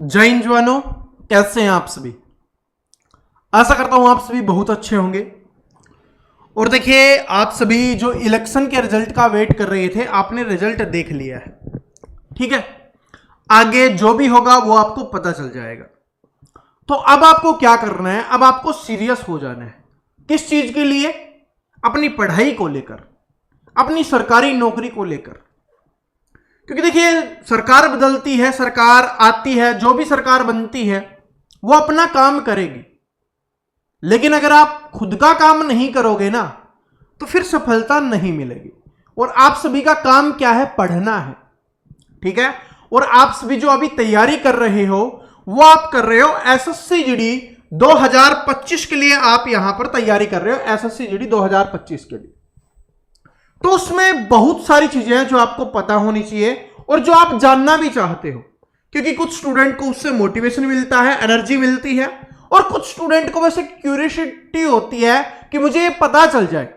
जय हिंद जवानों, कैसे हैं आप सभी। आशा करता हूं आप सभी बहुत अच्छे होंगे। और देखिए, आप सभी जो इलेक्शन के रिजल्ट का वेट कर रहे थे, आपने रिजल्ट देख लिया है, ठीक है। आगे जो भी होगा वो आपको पता चल जाएगा। तो अब आपको क्या करना है, अब आपको सीरियस हो जाना है। किस चीज के लिए? अपनी पढ़ाई को लेकर, अपनी सरकारी नौकरी को लेकर। क्योंकि देखिए, सरकार बदलती है, सरकार आती है, जो भी सरकार बनती है वो अपना काम करेगी, लेकिन अगर आप खुद का काम नहीं करोगे ना, तो फिर सफलता नहीं मिलेगी। और आप सभी का काम क्या है? पढ़ना है, ठीक है। और आप सभी जो अभी तैयारी कर रहे हो, वो आप कर रहे हो एसएससी जीडी 2025 के लिए। आप यहां पर तैयारी कर रहे हो एसएससी जीडी 2025 के लिए। तो उसमें बहुत सारी चीजें हैं जो आपको पता होनी चाहिए और जो आप जानना भी चाहते हो, क्योंकि कुछ स्टूडेंट को उससे मोटिवेशन मिलता है, एनर्जी मिलती है, और कुछ स्टूडेंट को वैसे क्यूरियोसिटी होती है कि मुझे ये पता चल जाए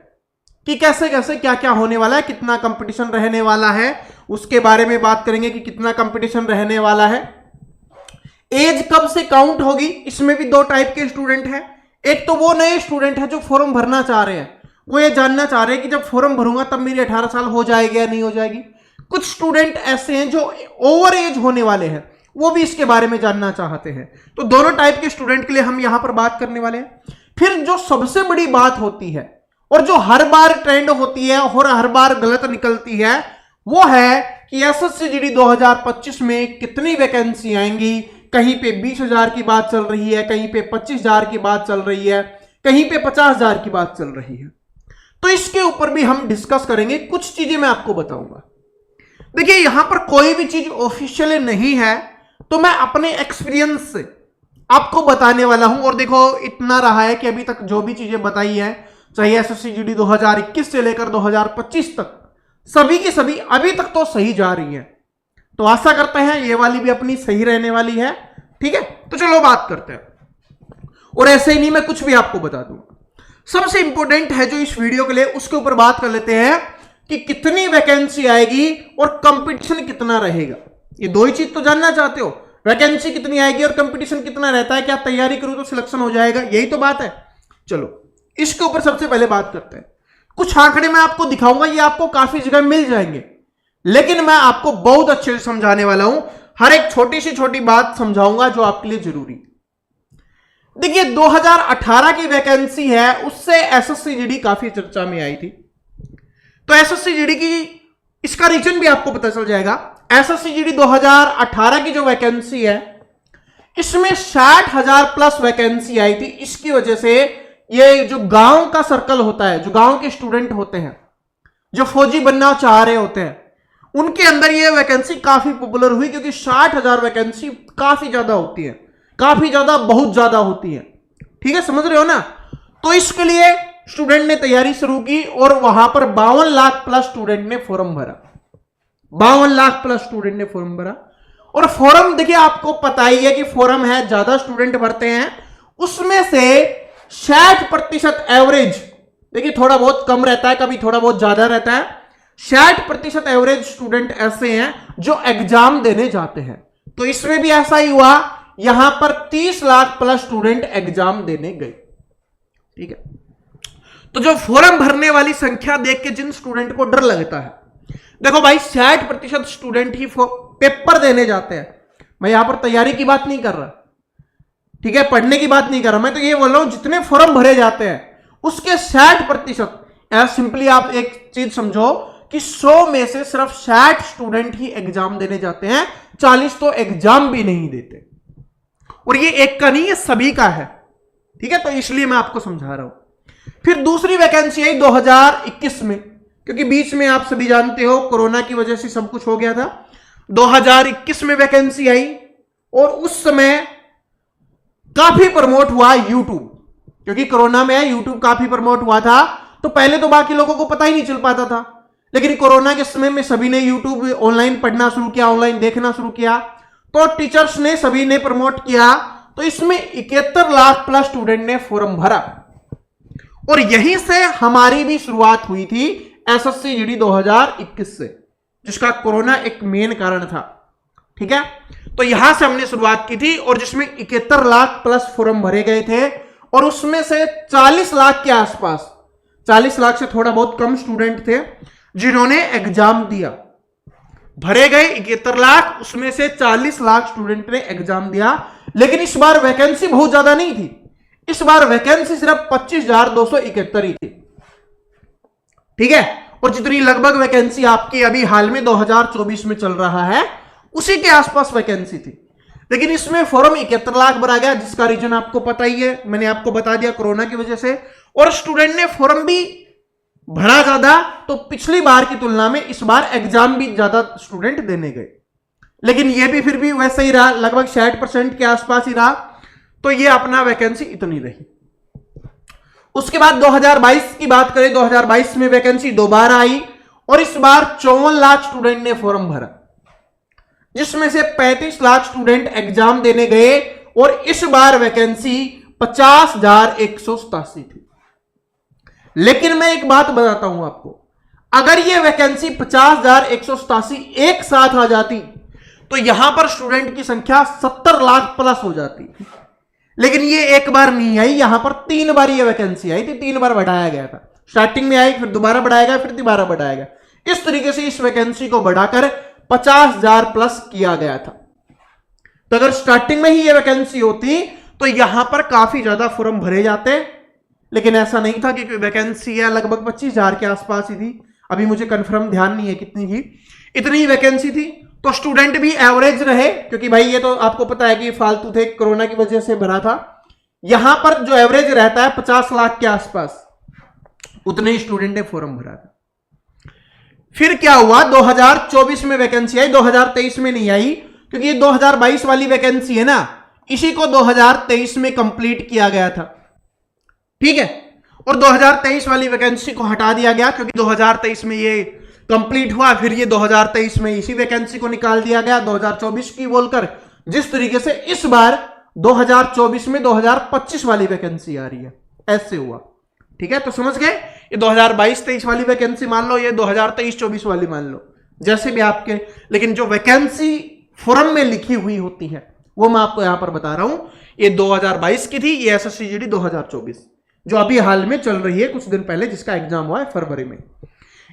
कि कैसे कैसे क्या क्या होने वाला है, कितना कंपटीशन रहने वाला है। उसके बारे में बात करेंगे कि कितना कंपटीशन रहने वाला है। एज कब से काउंट होगी, इसमें भी दो टाइप के स्टूडेंट हैं। एक तो वो नए स्टूडेंट है जो फॉर्म भरना चाह रहे हैं, वो ये जानना चाह रहे हैं कि जब फॉर्म भरूंगा तब मेरी 18 साल हो जाएगी या नहीं हो जाएगी। कुछ स्टूडेंट ऐसे हैं जो ओवर एज होने वाले हैं, वो भी इसके बारे में जानना चाहते हैं। तो दोनों टाइप के स्टूडेंट के लिए हम यहां पर बात करने वाले हैं। फिर जो सबसे बड़ी बात होती है और जो हर बार ट्रेंड होती है और हर बार गलत निकलती है, वो है कि एसएससी जीडी 2025 में कितनी वैकेंसी आएंगी। कहीं पे 20,000 की बात चल रही है, कहीं पे 25,000 की बात चल रही है, कहीं पे 50,000 की बात चल रही है। तो इसके ऊपर भी हम डिस्कस करेंगे, कुछ चीजें मैं आपको बताऊंगा। देखिए, यहां पर कोई भी चीज ऑफिशियल नहीं है, तो मैं अपने एक्सपीरियंस से आपको बताने वाला हूं। और देखो, इतना रहा है कि अभी तक जो भी चीजें बताई है, चाहे एसएससी जीडी 2021 से लेकर 2025 तक, सभी की सभी अभी तक तो सही जा रही है। तो आशा करते हैं ये वाली भी अपनी सही रहने वाली है, ठीक है। तो चलो बात करते हैं। और ऐसे ही नहीं, मैं कुछ भी आपको बता दूंगा। सबसे इंपॉर्टेंट है जो इस वीडियो के लिए, उसके ऊपर बात कर लेते हैं कि कितनी वैकेंसी आएगी और कंपटीशन कितना रहेगा। ये दो ही चीज तो जानना चाहते हो, वैकेंसी कितनी आएगी और कंपटीशन कितना रहता है। क्या तैयारी करूं तो सिलेक्शन हो जाएगा, यही तो बात है। चलो इसके ऊपर सबसे पहले बात करते हैं। कुछ आंकड़े मैं आपको दिखाऊंगा, ये आपको काफी जगह मिल जाएंगे, लेकिन मैं आपको बहुत अच्छे से समझाने वाला हूं। हर एक छोटी सी छोटी बात समझाऊंगा जो आपके लिए जरूरी। देखिए, 2018 की वैकेंसी है, उससे एसएससी जीडी काफी चर्चा में आई थी। तो एसएससी जीडी की इसका रीजन भी आपको पता चल जाएगा। एसएससी जीडी 2018 की जो वैकेंसी है, इसमें 60,000 प्लस वैकेंसी आई थी। इसकी वजह से ये जो गांव का सर्कल होता है, जो गांव के स्टूडेंट होते हैं, जो फौजी बनना चाह रहे होते हैं, उनके अंदर ये वैकेंसी काफी पॉपुलर हुई, क्योंकि 60,000 वैकेंसी काफी ज्यादा होती है, काफी ज्यादा, बहुत ज्यादा होती है, ठीक है, समझ रहे हो ना। तो इसके लिए स्टूडेंट ने तैयारी शुरू की और वहां पर 52 लाख प्लस स्टूडेंट ने फॉर्म भरा। 52 लाख प्लस स्टूडेंट ने फॉर्म भरा। और फॉर्म देखिए, आपको पता ही है कि फॉर्म है, ज्यादा स्टूडेंट भरते हैं, उसमें से 60% एवरेज, देखिए थोड़ा बहुत कम रहता है, कभी थोड़ा बहुत ज्यादा रहता है, 60% एवरेज स्टूडेंट ऐसे हैं जो एग्जाम देने जाते हैं। तो इसमें भी ऐसा ही हुआ, यहां पर 30 लाख प्लस स्टूडेंट एग्जाम देने गए, ठीक है। तो जो फॉर्म भरने वाली संख्या देख के जिन स्टूडेंट को डर लगता है, देखो भाई, 60% स्टूडेंट ही पेपर देने जाते हैं। मैं यहां पर तैयारी की बात नहीं कर रहा, ठीक है, पढ़ने की बात नहीं कर रहा, मैं तो ये बोल रहा हूं जितने फॉर्म भरे जाते हैं उसके 60%। सिंपली आप एक चीज समझो कि 100 में से सिर्फ 60 स्टूडेंट ही एग्जाम देने जाते हैं, 40 तो एग्जाम भी नहीं देते। और ये एक का नहीं, ये सभी का है, ठीक है। तो इसलिए मैं आपको समझा रहा हूं। फिर दूसरी वैकेंसी आई 2021 में, क्योंकि बीच में आप सभी जानते हो कोरोना की वजह से सब कुछ हो गया था। 2021 में वैकेंसी आई और उस समय काफी प्रमोट हुआ यूट्यूब, क्योंकि कोरोना में यूट्यूब काफी प्रमोट हुआ था। तो पहले तो बाकी लोगों को पता ही नहीं चल पाता था, लेकिन कोरोना के समय में सभी ने यूट्यूब ऑनलाइन पढ़ना शुरू किया, ऑनलाइन देखना शुरू किया, तो टीचर्स ने, सभी ने प्रमोट किया। तो इसमें 71 लाख प्लस स्टूडेंट ने फॉर्म भरा और यहीं से हमारी भी शुरुआत हुई थी एसएससी जीडी 2021 से, जिसका कोरोना एक मेन कारण था, ठीक है। तो यहां से हमने शुरुआत की थी और जिसमें 71 लाख प्लस फॉर्म भरे गए थे और उसमें से 40 लाख के आसपास, 40 लाख से थोड़ा बहुत कम स्टूडेंट थे जिन्होंने एग्जाम दिया। भरे गए 71 लाख, उसमें से 40 लाख स्टूडेंट ने एग्जाम दिया। लेकिन इस बार वैकेंसी बहुत ज्यादा नहीं थी, इस बार वैकेंसी सिर्फ 25,271 ही थी। ठीक है, और जितनी लगभग वैकेंसी आपकी अभी हाल में 2024 में चल रहा है उसी के आसपास वैकेंसी थी। लेकिन इसमें फॉर्म 71 लाख भरा गया, जिसका रीजन आपको पता ही है, मैंने आपको बता दिया, कोरोना की वजह से। और स्टूडेंट ने फॉर्म भी भरा ज्यादा, तो पिछली बार की तुलना में इस बार एग्जाम भी ज्यादा स्टूडेंट देने गए। लेकिन यह भी फिर भी वैसे ही रहा, लगभग 60% के आसपास ही रहा। तो ये अपना वैकेंसी इतनी रही। उसके बाद 2022 की बात करें, 2022 में वैकेंसी दोबारा आई और इस बार 54 लाख स्टूडेंट ने फॉर्म भरा, जिसमें से 35 लाख स्टूडेंट एग्जाम देने गए और इस बार वैकेंसी 50,187 थी। लेकिन मैं एक बात बताता हूं आपको, अगर यह वैकेंसी 50,187 एक साथ आ जाती तो यहां पर स्टूडेंट की संख्या 70 लाख प्लस हो जाती। लेकिन ये एक बार नहीं आई, यहां पर 3 बार ये वैकेंसी आई थी, 3 बार बढ़ाया गया था। स्टार्टिंग में आई, फिर दोबारा बढ़ाया गया, फिर दोबारा बढ़ाया गया। इस तरीके से इस वैकेंसी को बढ़ाकर 50,000 प्लस किया गया था। तो अगर स्टार्टिंग में ही ये वैकेंसी होती तो यहां पर काफी ज्यादा फॉर्म भरे जाते, लेकिन ऐसा नहीं था, क्योंकि वैकेंसी है लगभग 25,000 के आसपास ही थी। अभी मुझे कंफर्म ध्यान नहीं है कितनी थी, इतनी ही वैकेंसी थी। तो स्टूडेंट भी एवरेज रहे, क्योंकि भाई ये तो आपको पता है कि फालतू थे, कोरोना की वजह से भरा था। यहां पर जो एवरेज रहता है 50 लाख के आसपास, उतने ही स्टूडेंट ने फॉर्म भरा था। फिर क्या हुआ, 2024 में वैकेंसी आई, 2023 में नहीं आई, क्योंकि ये 2022 वाली वैकेंसी है ना, इसी को 2023 में कंप्लीट किया गया था। ठीक है, और 2023 वाली वैकेंसी को हटा दिया गया, क्योंकि 2023 में ये कंप्लीट हुआ, फिर ये 2023 में इसी वैकेंसी को निकाल दिया गया 2024 की बोलकर। जिस तरीके से इस बार 2024 में 2025 वाली वैकेंसी आ रही है, ऐसे हुआ। ठीक है, तो समझ गए, ये 2022-23 वाली वैकेंसी मान लो, ये 2023-24 वाली मान लो, जैसे भी आपके। लेकिन जो वैकेंसी फॉर्म में लिखी हुई होती है वो मैं आपको यहां पर बता रहा हूं। ये 2022 की थी, ये एसएससी जीडी 2024 जो अभी हाल में चल रही है, कुछ दिन पहले जिसका एग्जाम हुआ है फरवरी में।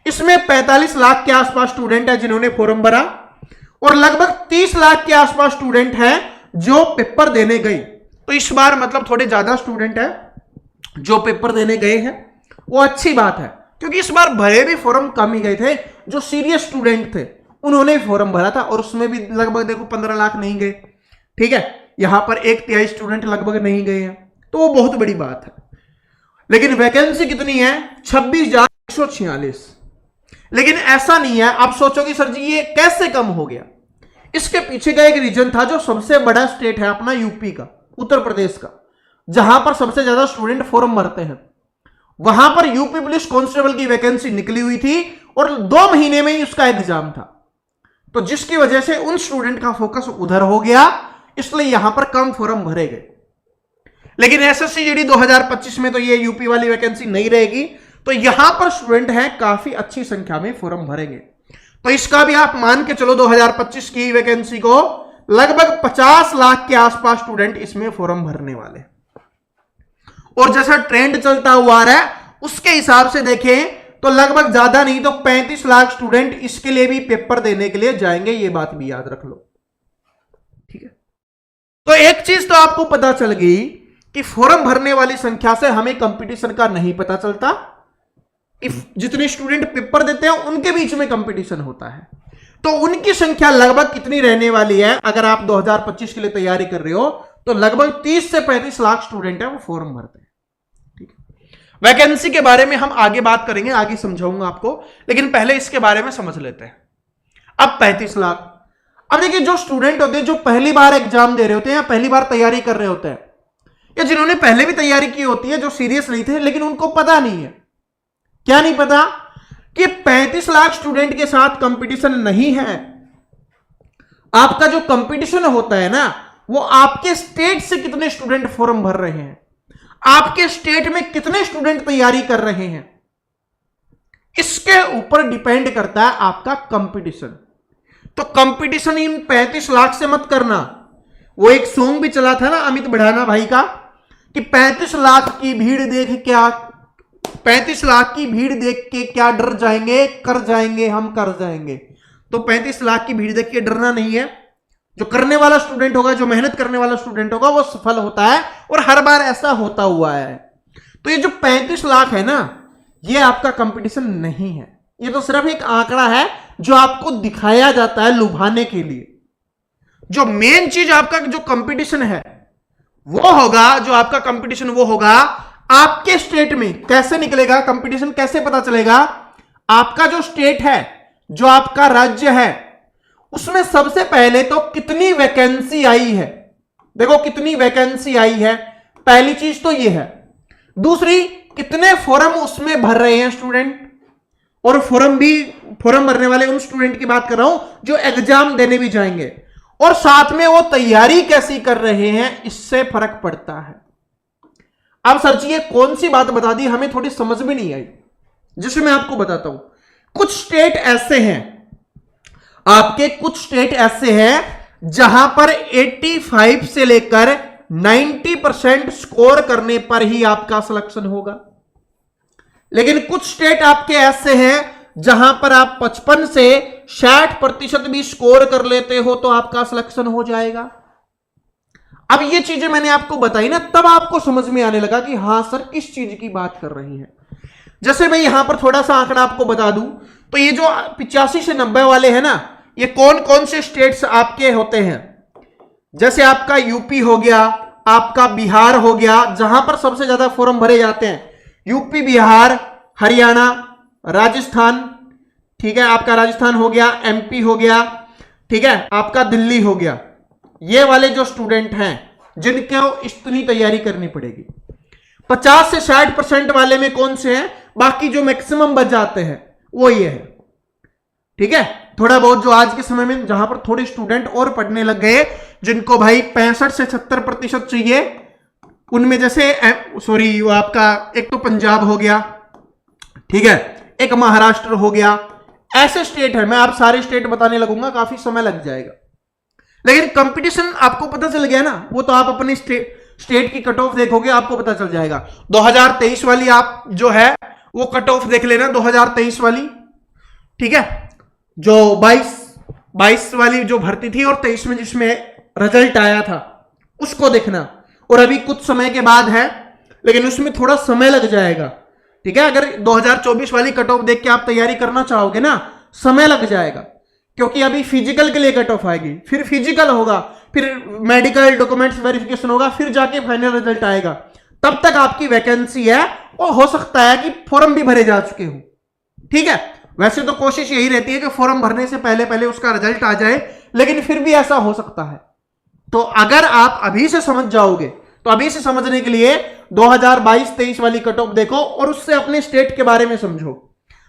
इसमें 45 लाख के आसपास स्टूडेंट है जिन्होंने फॉर्म भरा और लगभग 30 लाख के आसपास स्टूडेंट है जो पेपर देने गए। तो इस बार मतलब थोड़े ज्यादा स्टूडेंट है जो पेपर देने गए हैं, वो अच्छी बात है, क्योंकि इस बार भरे भी फॉर्म कम ही गए थे। जो सीरियस स्टूडेंट थे उन्होंने फॉर्म भरा था और उसमें भी लगभग देखो 15 लाख नहीं गए। ठीक है, यहां पर 1/3 स्टूडेंट लगभग नहीं गए हैं, तो वो बहुत बड़ी बात है। लेकिन वैकेंसी कितनी है, 26,146। लेकिन ऐसा नहीं है, आप सोचोगे सर जी ये कैसे कम हो गया। इसके पीछे का एक रीजन था, जो सबसे बड़ा स्टेट है अपना यूपी का, उत्तर प्रदेश का, जहां पर सबसे ज्यादा स्टूडेंट फॉर्म भरते हैं, वहां पर यूपी पुलिस कांस्टेबल की वैकेंसी निकली हुई थी और 2 महीने में ही उसका एग्जाम था। तो जिसकी वजह से उन स्टूडेंट का फोकस उधर हो गया, इसलिए यहां पर कम फॉर्म भरे गए। लेकिन एसएससी जीडी 2025 में तो ये यूपी वाली वैकेंसी नहीं रहेगी, तो यहां पर स्टूडेंट हैं काफी अच्छी संख्या में फॉर्म भरेंगे। तो इसका भी आप मान के चलो 2025 की वैकेंसी को लगभग 50 लाख के आसपास स्टूडेंट इसमें फॉर्म भरने वाले। और जैसा ट्रेंड चलता हुआ आ रहा है उसके हिसाब से देखें तो लगभग ज्यादा नहीं तो 35 लाख स्टूडेंट इसके लिए भी पेपर देने के लिए जाएंगे, ये बात भी याद रख लो। ठीक है, तो एक चीज तो आपको पता चल गई कि फॉर्म भरने वाली संख्या से हमें कंपटीशन का नहीं पता चलता। जितने स्टूडेंट पेपर देते हैं उनके बीच में कंपटीशन होता है, तो उनकी संख्या लगभग कितनी रहने वाली है। अगर आप 2025 के लिए तैयारी कर रहे हो तो लगभग 30 से 35 लाख स्टूडेंट है वो फॉर्म भरते हैं। ठीक है, वैकेंसी के बारे में हम आगे बात करेंगे, आगे समझाऊंगा आपको, लेकिन पहले इसके बारे में समझ लेते हैं। अब 35 लाख, अब देखिए जो स्टूडेंट होते हैं जो पहली बार एग्जाम दे रहे होते हैं या पहली बार तैयारी कर रहे होते हैं, या जिन्होंने पहले भी तैयारी की होती है, जो सीरियस नहीं थे लेकिन उनको पता नहीं है, क्या नहीं पता कि 35 लाख स्टूडेंट के साथ कंपटीशन नहीं है। आपका जो कंपटीशन होता है ना, वो आपके स्टेट से कितने स्टूडेंट फॉर्म भर रहे हैं, आपके स्टेट में कितने स्टूडेंट तैयारी कर रहे हैं, इसके ऊपर डिपेंड करता है आपका कंपटीशन। तो कंपटीशन इन 35 लाख से मत करना। वो एक सॉन्ग भी चला था ना अमित बढ़ाना भाई का कि 35 लाख की भीड़ देख क्या 35 लाख की भीड़ देख के क्या डर जाएंगे, कर जाएंगे हम, कर जाएंगे। तो 35 लाख की भीड़ देख के डरना नहीं है। जो करने वाला स्टूडेंट होगा, जो मेहनत करने वाला स्टूडेंट होगा, वो सफल होता है और हर बार ऐसा होता हुआ है। तो ये जो 35 लाख है ना, ये आपका कंपटीशन नहीं है, ये तो सिर्फ एक आंकड़ा है जो आपको दिखाया जाता है लुभाने के लिए। जो मेन चीज आपका जो कंपटीशन है वो होगा, जो आपका कंपटीशन वो होगा आपके स्टेट में। कैसे निकलेगा कंपटीशन, कैसे पता चलेगा? आपका जो स्टेट है, जो आपका राज्य है, उसमें सबसे पहले तो कितनी वैकेंसी आई है। देखो कितनी वैकेंसी आई है, पहली चीज तो ये है। दूसरी, कितने फॉर्म उसमें भर रहे हैं स्टूडेंट, और फॉर्म भरने वाले उन स्टूडेंट की बात कर रहा हूं जो एग्जाम देने भी जाएंगे, और साथ में वो तैयारी कैसी कर रहे हैं, इससे फर्क पड़ता है। अब सर जी ये कौन सी बात बता दी, हमें थोड़ी समझ में नहीं आई, जिसे मैं आपको बताता हूं। कुछ स्टेट ऐसे हैं, आपके कुछ स्टेट ऐसे हैं जहां पर 85 से लेकर 90% स्कोर करने पर ही आपका सिलेक्शन होगा। लेकिन कुछ स्टेट आपके ऐसे हैं जहां पर आप 55 से 60% भी स्कोर कर लेते हो तो आपका सिलेक्शन हो जाएगा। अब ये चीजें मैंने आपको बताई ना, तब आपको समझ में आने लगा कि हां सर किस चीज की बात कर रही है। जैसे मैं यहां पर थोड़ा सा आंकड़ा आपको बता दूं, तो ये जो 85 से 90 वाले हैं ना, ये कौन कौन से स्टेट्स आपके होते हैं? जैसे आपका यूपी हो गया, आपका बिहार हो गया, जहां पर सबसे ज्यादा फॉर्म भरे जाते हैं, यूपी, बिहार, हरियाणा, राजस्थान, ठीक है, आपका राजस्थान हो गया, एमपी हो गया, ठीक है, आपका दिल्ली हो गया। ये वाले जो स्टूडेंट हैं जिनको इतनी तैयारी करनी पड़ेगी। 50 से 60% वाले में कौन से हैं? बाकी जो मैक्सिमम बच जाते हैं वो ये है, ठीक है। थोड़ा बहुत जो आज के समय में जहां पर थोड़े स्टूडेंट और पढ़ने लग गए, जिनको भाई 65 से 76% चाहिए, उनमें जैसे सॉरी वो आपका एक तो पंजाब हो गया, ठीक है, एक महाराष्ट्र हो गया, ऐसे स्टेट है। मैं आप सारे स्टेट बताने लगूंगा, काफी समय लग जाएगा। लेकिन कंपटीशन आपको पता चल गया ना, वो तो आप अपने स्टेट की कट ऑफ देखोगे, आपको पता चल जाएगा। 2023 वाली आप जो है वो कट ऑफ देख लेना, 2023 वाली, ठीक है, जो 22 वाली जो भर्ती थी और 23 में जिसमें रिजल्ट आया था उसको देखना। और अभी कुछ समय के बाद है, लेकिन उसमें थोड़ा समय लग जाएगा, ठीक है। अगर 2024 वाली कट ऑफ देख के आप तैयारी करना चाहोगे ना, समय लग जाएगा, क्योंकि अभी फिजिकल के लिए कट ऑफ आएगी, फिर फिजिकल होगा, फिर मेडिकल डॉक्यूमेंट्स वेरिफिकेशन होगा, फिर जाके फाइनल रिजल्ट आएगा। तब तक आपकी वैकेंसी है, और हो सकता है कि फॉर्म भी भरे जा चुके हो, ठीक है। वैसे तो कोशिश यही रहती है कि फॉर्म भरने से पहले पहले उसका रिजल्ट आ जाए, लेकिन फिर भी ऐसा हो सकता है। तो अगर आप अभी से समझ जाओगे, तो अभी से समझने के लिए 2022-23 वाली कट ऑफ देखो और उससे अपने स्टेट के बारे में समझो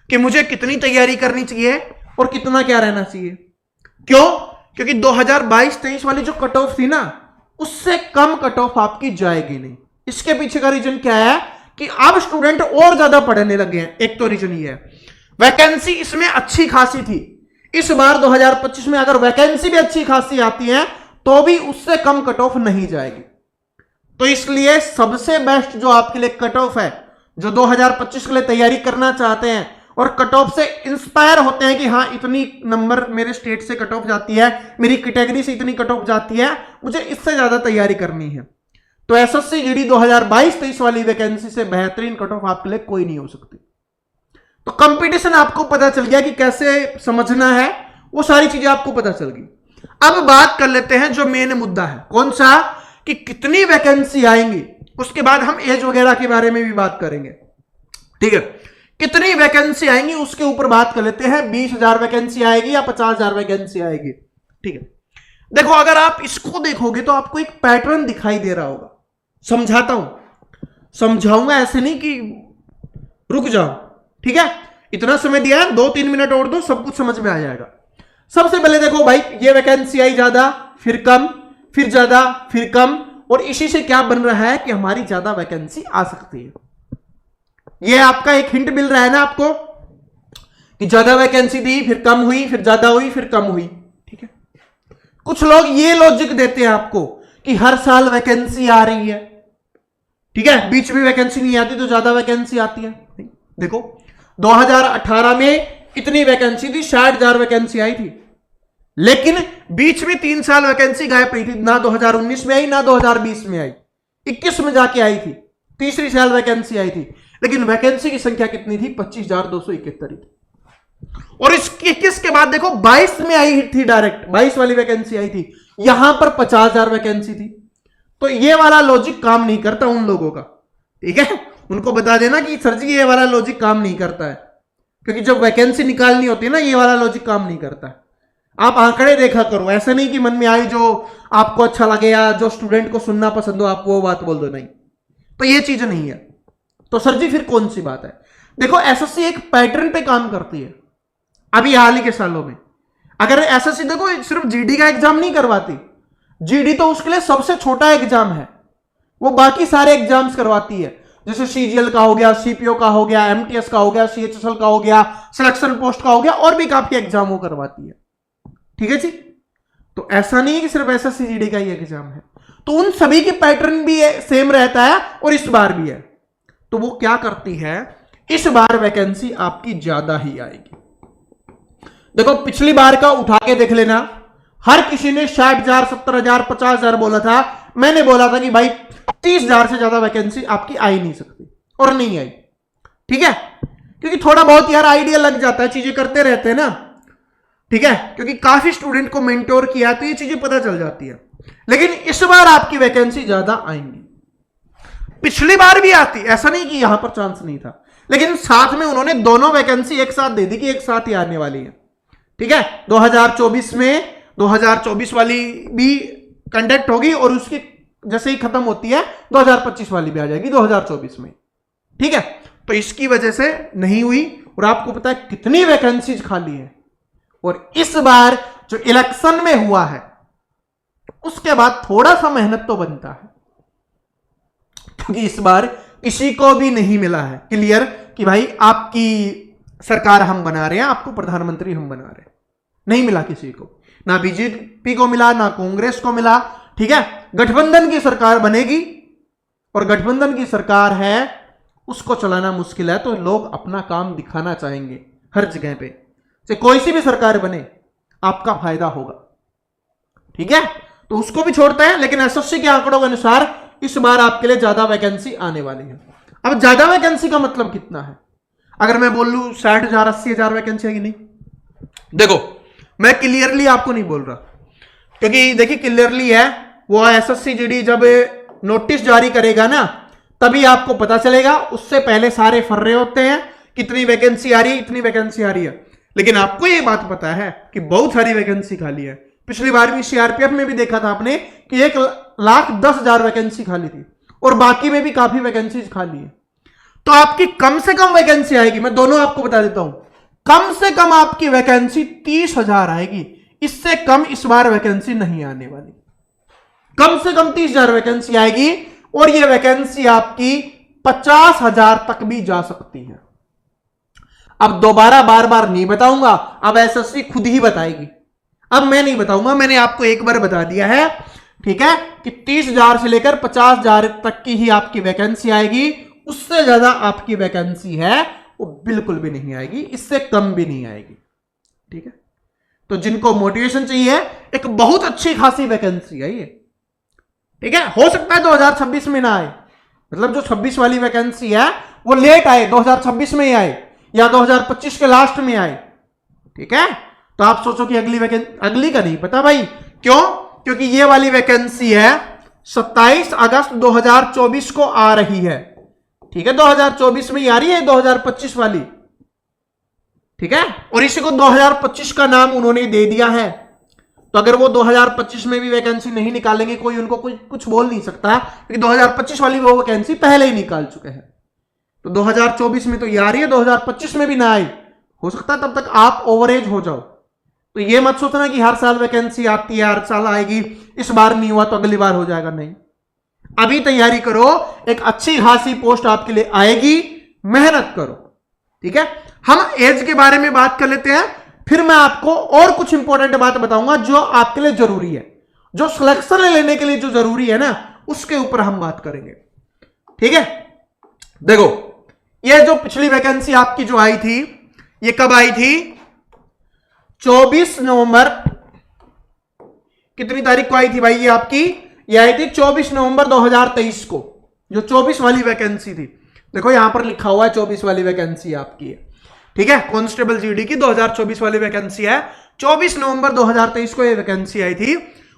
कि मुझे कितनी तैयारी करनी चाहिए और कितना क्या रहना चाहिए। क्यों? क्योंकि 2022-23 वाली जो कट ऑफ थी ना, उससे कम कट ऑफ आपकी जाएगी नहीं। इसके पीछे का रीजन क्या है कि अब स्टूडेंट और ज्यादा पढ़ने लगे हैं। एक तो रीजन ये है, वैकेंसी इसमें अच्छी खासी थी। इस बार 2025 में अगर वैकेंसी भी अच्छी खासी आती है तो भी उससे कम कट ऑफ नहीं जाएगी। तो इसलिए सबसे बेस्ट जो आपके लिए कट ऑफ है, जो 2025 के लिए तैयारी करना चाहते हैं और कट ऑफ से इंस्पायर होते हैं कि हाँ इतनी नंबर मेरे स्टेट से कट ऑफ जाती है, मेरी कैटेगरी से इतनी कट ऑफ जाती है, मुझे इससे ज्यादा तैयारी करनी है, तो एसएससी जीडी 2022-23 वाली वैकेंसी से बेहतरीन कट ऑफ आपके लिए कोई नहीं हो सकती। तो कंपटीशन आपको पता चल गया कि कैसे समझना है, वो सारी चीजें आपको पता चल गई। अब बात कर लेते हैं जो मेन मुद्दा है, कौन सा, कि कितनी वैकेंसी आएंगी। उसके बाद हम एज वगैरह के बारे में भी बात करेंगे, ठीक है। कितनी वैकेंसी आएंगी उसके ऊपर बात कर लेते हैं। 20,000 वैकेंसी आएगी या 50,000 वैकेंसी आएगी, ठीक है। देखो अगर आप इसको देखोगे तो आपको एक पैटर्न दिखाई दे रहा होगा। समझाता हूं, समझाऊंगा, ऐसे नहीं कि रुक जाओ, ठीक है। इतना समय दिया है, 2-3 मिनट और दो, सब कुछ समझ में आ जाएगा। सबसे पहले देखो भाई, ये वैकेंसी आई ज्यादा, फिर कम, फिर ज्यादा, फिर कम, और इसी से क्या बन रहा है कि हमारी ज्यादा वैकेंसी आ सकती है। ये आपका एक हिंट मिल रहा है ना आपको कि ज्यादा वैकेंसी दी, फिर कम हुई, फिर ज्यादा हुई, फिर कम हुई। कुछ लोग ये लॉजिक देते हैं आपको कि हर साल वैकेंसी आ रही है, ठीक है, बीच में वैकेंसी नहीं आती तो ज्यादा वैकेंसी आती है। देखो 2018 में इतनी वैकेंसी थी, 60,000 वैकेंसी आई थी, लेकिन बीच में 3 साल वैकेंसी गायब रही थी, ना 2019 में आई ना 2020 में आई, 21 में जाके आई थी, तीसरी साल वैकेंसी आई थी, लेकिन वैकेंसी की संख्या कितनी थी? 25,271 थी। और इसके 21 के बाद देखो 22 में आई थी, डायरेक्ट 22 वाली वैकेंसी आई थी, यहां पर 50,000 वैकेंसी थी। तो ये वाला लॉजिक काम नहीं करता उन लोगों का, ठीक है, उनको बता देना कि सर जी ये वाला लॉजिक काम नहीं करता है, क्योंकि जब वैकेंसी निकालनी होती है ना, ये वाला लॉजिक काम नहीं करता है। आप आंकड़े देखा करो, ऐसा नहीं कि मन में आई जो आपको अच्छा लगे या जो स्टूडेंट को सुनना पसंद हो आप वो बात बोल दो, नहीं, तो ये चीज नहीं है। तो सर जी फिर कौन सी बात है? देखो एसएससी एक पैटर्न पे काम करती है। अभी हाल ही के सालों में अगर एसएससी देखो सिर्फ जीडी का एग्जाम नहीं करवाती, जीडी तो उसके लिए सबसे छोटा एग्जाम है, वो बाकी सारे एग्जाम्स करवाती है, जैसे सीजीएल का हो गया, सीपीओ का हो गया, एमटीएस का हो गया, सीएचएसएल का हो गया, सिलेक्शन पोस्ट का हो गया, और भी काफी एग्जाम वो करवाती है, ठीक है जी। तो ऐसा नहीं है कि सिर्फ एसएससी जीडी का ही एग्जाम है, तो उन सभी की पैटर्न भी सेम रहता है और इस बार भी है। तो वो क्या करती है, इस बार वैकेंसी आपकी ज्यादा ही आएगी। देखो पिछली बार का उठा के देख लेना, हर किसी ने 60,000, 70,000, 50,000 बोला था, मैंने बोला था कि भाई 30,000 से ज्यादा वैकेंसी आपकी आ ही नहीं सकती, और नहीं आई, ठीक है, क्योंकि थोड़ा बहुत यार आइडिया लग जाता है, चीजें करते रहते हैं ना, ठीक है, क्योंकि काफी स्टूडेंट को मेंटोर किया तो ये चीजें पता चल जाती है। लेकिन इस बार आपकी वैकेंसी ज्यादा आएंगी, पिछली बार भी आती, ऐसा नहीं कि यहां पर चांस नहीं था, लेकिन साथ में उन्होंने दोनों वैकेंसी एक साथ दे दी कि एक साथ ही आने वाली है, ठीक है। 2024 में 2024 वाली भी कंडक्ट होगी और उसकी जैसे ही खत्म होती है 2025 वाली भी आ जाएगी 2024 में, ठीक है। तो इसकी वजह से नहीं हुई, और आपको पता है कितनी वैकेंसीज खाली है। और इस बार जो इलेक्शन में हुआ है उसके बाद थोड़ा सा मेहनत तो बनता है, क्योंकि इस बार किसी को भी नहीं मिला है क्लियर कि भाई आपकी सरकार हम बना रहे हैं, आपको प्रधानमंत्री हम बना रहे हैं, नहीं मिला किसी को, ना बीजेपी को मिला ना कांग्रेस को मिला, ठीक है। गठबंधन की सरकार बनेगी, और गठबंधन की सरकार है उसको चलाना मुश्किल है, तो लोग अपना काम दिखाना चाहेंगे हर जगह पे, चाहे कोई सी भी सरकार बने आपका फायदा होगा, ठीक है। तो उसको भी छोड़ते हैं, लेकिन एसएससी के आंकड़ों के अनुसार इस बार आपके लिए ज्यादा वैकेंसी आने वाली है। अब ज्यादा वैकेंसी का मतलब कितना है? अगर मैं बोल लूं 60,000, 80,000 वैकेंसी है कि नहीं, देखो मैं क्लियरली आपको नहीं बोल रहा, क्योंकि देखिए क्लियरली है वो एसएससी जीडी जब नोटिस जारी करेगा ना तभी आपको पता चलेगा, उससे पहले सारे फर्रे होते हैं कितनी वैकेंसी आ रही है, इतनी वैकेंसी आ रही है। लेकिन आपको ये बात पता है कि बहुत सारी वैकेंसी खाली है। पिछली बार भी सीआरपीएफ में भी देखा था आपने कि 1,10,000 वैकेंसी खाली थी, और बाकी में भी काफी वैकेंसी खाली है। तो आपकी कम से कम वैकेंसी आएगी, मैं दोनों आपको बता देता हूं, कम से कम आपकी वैकेंसी 30,000 आएगी, इससे कम इस बार वैकेंसी नहीं आने वाली। कम से कम 30,000 वैकेंसी आएगी, और यह वैकेंसी आपकी 50,000 तक भी जा सकती है। अब दोबारा बार बार नहीं बताऊंगा, अब एसएससी खुद ही बताएगी, अब मैं नहीं बताऊंगा, मैंने आपको एक बार बता दिया है, ठीक है, कि 30,000 से लेकर 50,000 तक की ही आपकी वैकेंसी आएगी, उससे ज्यादा आपकी वैकेंसी है वो बिल्कुल भी नहीं आएगी, इससे कम भी नहीं आएगी, ठीक है। तो जिनको मोटिवेशन चाहिए, एक बहुत अच्छी खासी वैकेंसी है ये, ठीक है। हो सकता है 2026 में ना आए, मतलब जो 26 वाली वैकेंसी है वो लेट आए, 2026 में ही आए या 2025 के लास्ट में आए, ठीक है। तो आप सोचो कि अगली वैकेंसी, अगली का नहीं पता भाई, क्यों? क्योंकि ये वाली वैकेंसी है 27 अगस्त 2024 को आ रही है, ठीक है, 2024 में ही आ रही है 2025 वाली, ठीक है। और इसी को 2025 का नाम उन्होंने दे दिया है, तो अगर वो 2025 में भी वैकेंसी नहीं निकालेंगे कोई उनको कुछ बोल नहीं सकता, क्योंकि 2025 वाली वो वैकेंसी पहले ही निकाल चुके हैं। तो 2024 में तो ये आ रही है, 2025 में भी ना आई, हो सकता है तब तक आप ओवरेज हो जाओ। तो ये मत सोचना कि हर साल वैकेंसी आती है, हर साल आएगी, इस बार नहीं हुआ तो अगली बार हो जाएगा, नहीं। अभी तैयारी करो, एक अच्छी खासी पोस्ट आपके लिए आएगी, मेहनत करो, ठीक है। हम एज के बारे में बात कर लेते हैं, फिर मैं आपको और कुछ इंपॉर्टेंट बात बताऊंगा जो आपके लिए जरूरी है, जो सिलेक्शन लेने के लिए जो जरूरी है ना, उसके ऊपर हम बात करेंगे। ठीक है, देखो ये जो पिछली वैकेंसी आपकी जो आई थी, ये कब आई थी? 24 नवंबर, कितनी तारीख को आई थी भाई? ये आपकी ये आई थी 24 नवंबर 2023 को, जो 24 वाली वैकेंसी थी। देखो यहां पर लिखा हुआ है 24 वाली वैकेंसी आपकी है। ठीक है, कांस्टेबल जीडी की 2024 वाली वैकेंसी है। 24 नवंबर 2023 को ये वैकेंसी आई थी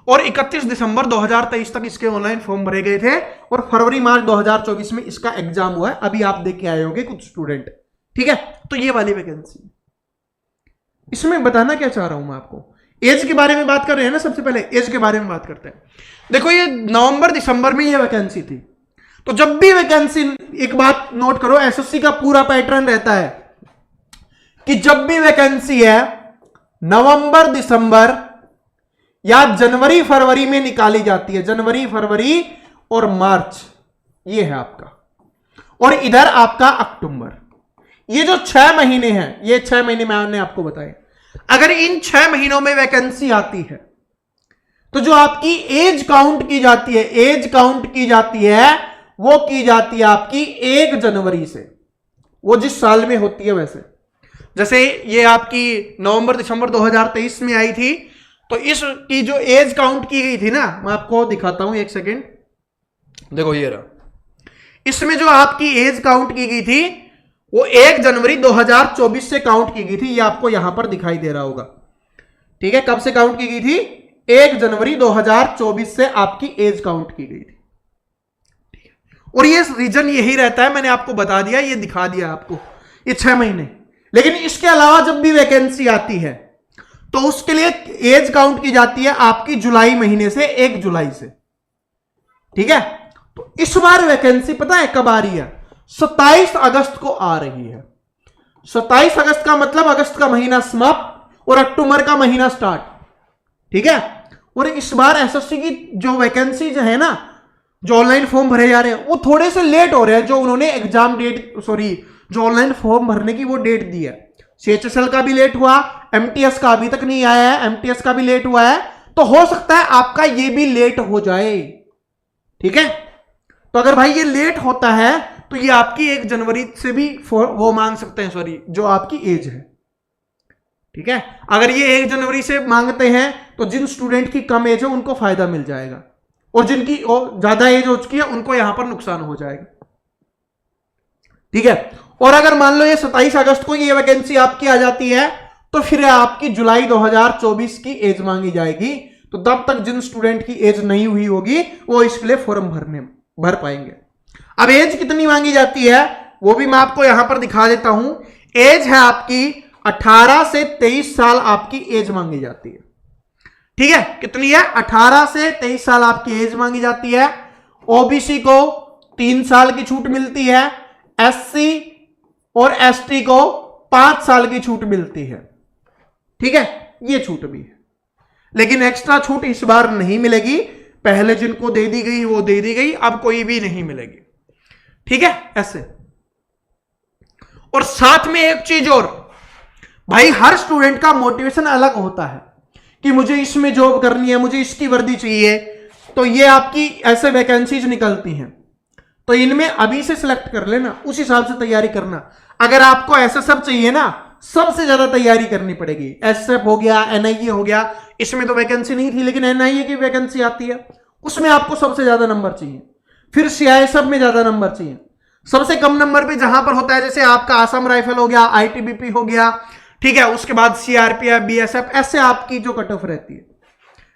और 31 दिसंबर 2023 तक इसके ऑनलाइन फॉर्म भरे गए थे और फरवरी मार्च 2024 में इसका एग्जाम हुआ है। अभी आप देख के आए होंगे कुछ स्टूडेंट। ठीक है, तो ये वाली वैकेंसी, इसमें बताना क्या चाह रहा हूं मैं आपको, एज के बारे में बात कर रहे हैं ना। सबसे पहले एज के बारे में बात करते हैं। देखो ये नवंबर दिसंबर में ये वैकेंसी थी, तो जब भी वैकेंसी, एक बात नोट करो, एसएससी का पूरा पैटर्न रहता है कि जब भी वैकेंसी है नवंबर दिसंबर या जनवरी फरवरी में निकाली जाती है। जनवरी फरवरी और मार्च ये है आपका, और इधर आपका अक्टूबर। ये जो 6 महीने हैं, ये 6 महीने मैंने आपको बताए। अगर इन 6 महीनों में वैकेंसी आती है तो जो आपकी एज काउंट की जाती है, एज काउंट की जाती है, वो की जाती है आपकी 1 जनवरी से, वो जिस साल में होती है वैसे। जैसे ये आपकी नवंबर दिसंबर 2023 में आई थी, तो इसकी जो एज काउंट की गई थी ना, मैं आपको दिखाता हूं, एक सेकेंड। देखो ये रहा, इसमें जो आपकी एज काउंट की गई थी वो 1 जनवरी 2024 से काउंट की गई थी। ये आपको यहां पर दिखाई दे रहा होगा। ठीक है, कब से काउंट की गई थी? 1 जनवरी 2024 से आपकी एज काउंट की गई थी। और ये रीजन यही रहता है, मैंने आपको बता दिया, ये दिखा दिया आपको, ये 6 महीने। लेकिन इसके अलावा जब भी वैकेंसी आती है तो उसके लिए एज काउंट की जाती है आपकी जुलाई महीने से, 1 जुलाई से। ठीक है, तो इस बार वैकेंसी पता है कब आ रही है? 27 अगस्त को आ रही है। 27 अगस्त का मतलब अगस्त का महीना समाप्त और अक्टूबर का महीना स्टार्ट। ठीक है, और इस बार एसएससी की जो वैकेंसी जो है ना, जो ऑनलाइन फॉर्म भरे जा रहे हैं, वो थोड़े से लेट हो रहे हैं। जो उन्होंने एग्जाम डेट, सॉरी, जो ऑनलाइन फॉर्म भरने की वो डेट दी है, सीएचएसएल का भी लेट हुआ, एमटीएस का अभी तक नहीं आया है, एमटीएस का भी लेट हुआ है, तो हो सकता है आपका ये भी लेट हो जाए। ठीक है, तो अगर भाई ये लेट होता है तो ये आपकी 1 जनवरी से भी वो मांग सकते हैं, सॉरी, जो आपकी एज है। ठीक है, अगर ये 1 जनवरी से मांगते हैं तो जिन स्टूडेंट की कम एज है उनको फायदा मिल जाएगा, और जिनकी ज्यादा एज हो चुकी है उनको यहां पर नुकसान हो जाएगा। ठीक है, और अगर मान लो ये 27 अगस्त को ये वैकेंसी आपकी आ जाती है तो फिर आपकी जुलाई 2024 की एज मांगी जाएगी। तो तब तक जिन स्टूडेंट की एज नहीं हुई होगी वो इसके लिए फॉर्म भर पाएंगे। अब एज कितनी मांगी जाती है वो भी मैं आपको यहां पर दिखा देता हूं। एज है आपकी 18 से 23 साल आपकी एज मांगी जाती है। ठीक है, कितनी है? 18 से 23 साल आपकी एज मांगी जाती है। ओबीसी को 3 साल की छूट मिलती है, एससी और एसटी को 5 साल की छूट मिलती है। ठीक है, ये छूट भी है, लेकिन एक्स्ट्रा छूट इस बार नहीं मिलेगी। पहले जिनको दे दी गई वो दे दी गई, अब कोई भी नहीं मिलेगी। ठीक है, ऐसे। और साथ में एक चीज और, भाई हर स्टूडेंट का मोटिवेशन अलग होता है कि मुझे इसमें जॉब करनी है, मुझे इसकी वर्दी चाहिए। तो ये आपकी ऐसे वैकेंसीज निकलती हैं, तो इनमें अभी से सिलेक्ट कर लेना, उस हिसाब से तैयारी करना। अगर आपको ऐसा सब चाहिए ना, सबसे ज्यादा तैयारी करनी पड़ेगी। एसएफ हो गया, एनआईए हो गया, इसमें तो वैकेंसी नहीं थी, लेकिन एनआईए की वैकेंसी आती है, उसमें आपको सबसे ज्यादा नंबर चाहिए। फिर सीआईएसएफ में ज्यादा नंबर चाहिए। सबसे कम नंबर पे जहां पर होता है, जैसे आपका आसाम राइफल हो गया, आईटीबीपी हो गया, ठीक है, उसके बाद सीआरपीएफ, बीएसएफ, ऐसे आपकी जो कट ऑफ रहती है।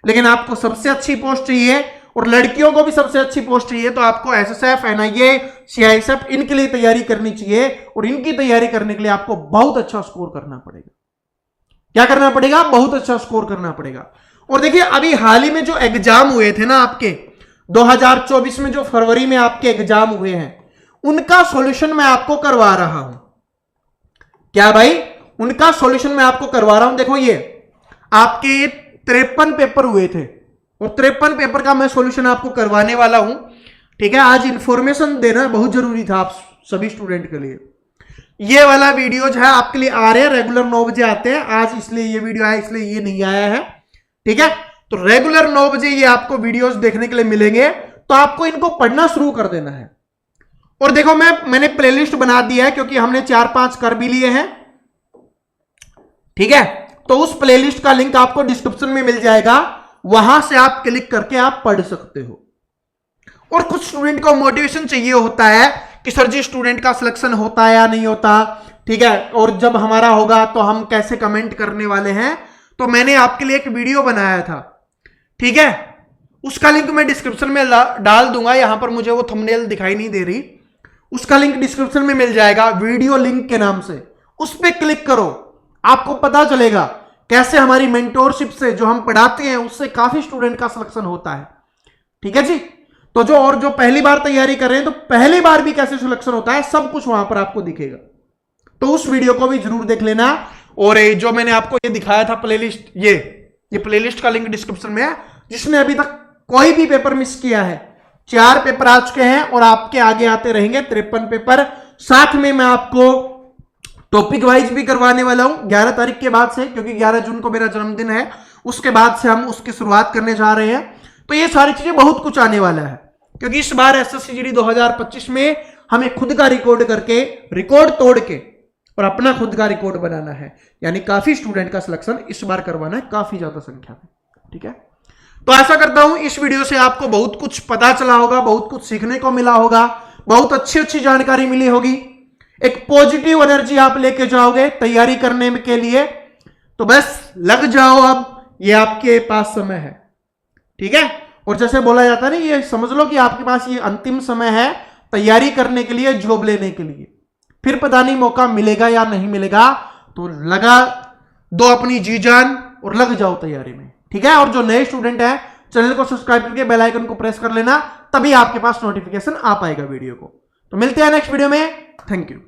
लेकिन आपको सबसे अच्छी पोस्ट चाहिए और लड़कियों को भी सबसे अच्छी पोस्ट चाहिए, तो आपको एसएसएफ, एनआईए, सीआईएसएफ, इनके लिए तैयारी करनी चाहिए। और इनकी तैयारी करने के लिए आपको बहुत अच्छा स्कोर करना पड़ेगा। क्या करना पड़ेगा? बहुत अच्छा स्कोर करना पड़ेगा। और देखिए अभी हाल ही में जो एग्जाम हुए थे ना आपके 2024 में, जो फरवरी में आपके एग्जाम हुए हैं, उनका सॉल्यूशन मैं आपको करवा रहा हूं। क्या भाई? उनका सॉल्यूशन मैं आपको करवा रहा हूं। देखो ये आपके 53 पेपर हुए थे और 53 पेपर का मैं सॉल्यूशन आपको करवाने वाला हूं। ठीक है, आज इंफॉर्मेशन देना बहुत जरूरी था आप सभी स्टूडेंट के लिए। ये वाला वीडियो जो है आपके लिए आ रहे हैं, रेगुलर 9 बजे आते हैं। आज इसलिए ये वीडियो आया, इसलिए ये नहीं आया है, ठीक है। तो रेगुलर 9 बजे ये आपको वीडियोस देखने के लिए मिलेंगे, तो आपको इनको पढ़ना शुरू कर देना है। और देखो मैंने प्लेलिस्ट बना दिया है, क्योंकि हमने 4-5 कर भी लिए हैं, ठीक है। तो उस प्लेलिस्ट का लिंक आपको डिस्क्रिप्शन में मिल जाएगा, वहां से आप क्लिक करके आप पढ़ सकते हो। और कुछ स्टूडेंट को मोटिवेशन चाहिए होता है कि सर जी स्टूडेंट का सिलेक्शन होता है या नहीं होता, ठीक है, और जब हमारा होगा तो हम कैसे कमेंट करने वाले हैं। तो मैंने आपके लिए एक वीडियो बनाया था, ठीक है, उसका लिंक मैं डिस्क्रिप्शन में डाल दूंगा। यहां पर मुझे वो थंबनेल दिखाई नहीं दे रही, उसका लिंक डिस्क्रिप्शन में मिल जाएगा, वीडियो लिंक के नाम से। उस पर क्लिक करो, आपको पता चलेगा कैसे हमारी मेंटोरशिप से जो हम पढ़ाते हैं उससे काफी स्टूडेंट का सिलेक्शन होता है, ठीक है जी। तो जो पहली बार तैयारी कर रहे हैं, तो पहली बार भी कैसे सिलेक्शन होता है, सब कुछ वहां पर आपको दिखेगा। तो उस वीडियो को भी जरूर देख लेना। और जो मैंने आपको ये दिखाया था प्लेलिस्ट, ये प्लेलिस्ट का लिंक डिस्क्रिप्शन में है। जिसने अभी तक कोई भी पेपर मिस किया है, 4 पेपर आ चुके हैं और आपके आगे आते रहेंगे 53 पेपर। साथ में मैं आपको टॉपिक वाइज भी करवाने वाला हूं 11 तारीख के बाद से, क्योंकि 11 जून को मेरा जन्मदिन है, उसके बाद से हम उसकी शुरुआत करने जा रहे हैं। तो ये सारी चीजें बहुत कुछ आने वाला है, क्योंकि इस बार एसएससी जीडी 2025 में हमें खुद का रिकॉर्ड करके, रिकॉर्ड तोड़ के और अपना खुद का रिकॉर्ड बनाना है। यानी काफी स्टूडेंट का सिलेक्शन इस बार करवाना है, काफी ज्यादा संख्या में, ठीक है। तो ऐसा करता हूं इस वीडियो से आपको बहुत कुछ पता चला होगा, बहुत कुछ सीखने को मिला होगा, बहुत अच्छी जानकारी मिली होगी, एक पॉजिटिव एनर्जी आप लेके जाओगे तैयारी करने के लिए। तो बस लग जाओ, अब ये आपके पास समय है, ठीक है। और जैसे बोला जाता है ना, ये समझ लो कि आपके पास ये अंतिम समय है तैयारी करने के लिए, जॉब लेने के लिए। फिर पता नहीं मौका मिलेगा या नहीं मिलेगा, तो लगा दो अपनी जी जान और लग जाओ तैयारी में, ठीक है। और जो नए स्टूडेंट है, चैनल को सब्सक्राइब करके बेल आइकन को प्रेस कर लेना, तभी आपके पास नोटिफिकेशन आ पाएगा वीडियो को। तो मिलते हैं नेक्स्ट वीडियो में, थैंक यू।